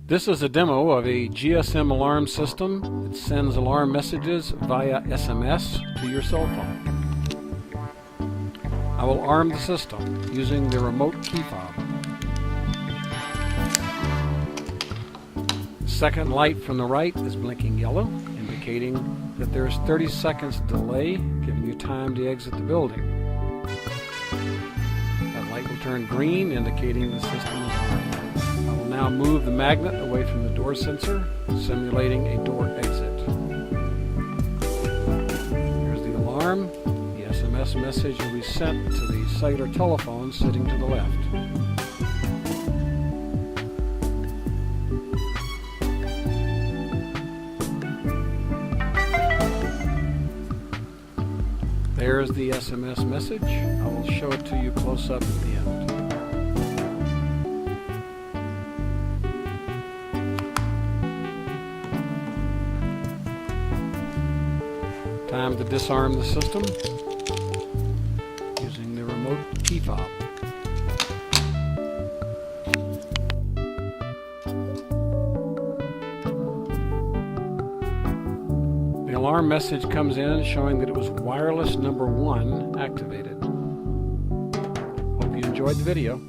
This is a demo of a GSM alarm system. It sends alarm messages via SMS to your cell phone. I will arm the system using the remote key fob. The second light from the right is blinking yellow, indicating that there is 30 seconds delay, giving you time to exit the building. That light will turn green, indicating the system is armed. I will now move the magnet away from the door sensor, simulating a door exit. Here's the alarm. The SMS message will be sent to the cellular telephone sitting to the left. There's the SMS message. I will show it to you close up at the end. Time to disarm the system using the remote key fob. The alarm message comes in showing that it was wireless number 1 activated. Hope you enjoyed the video.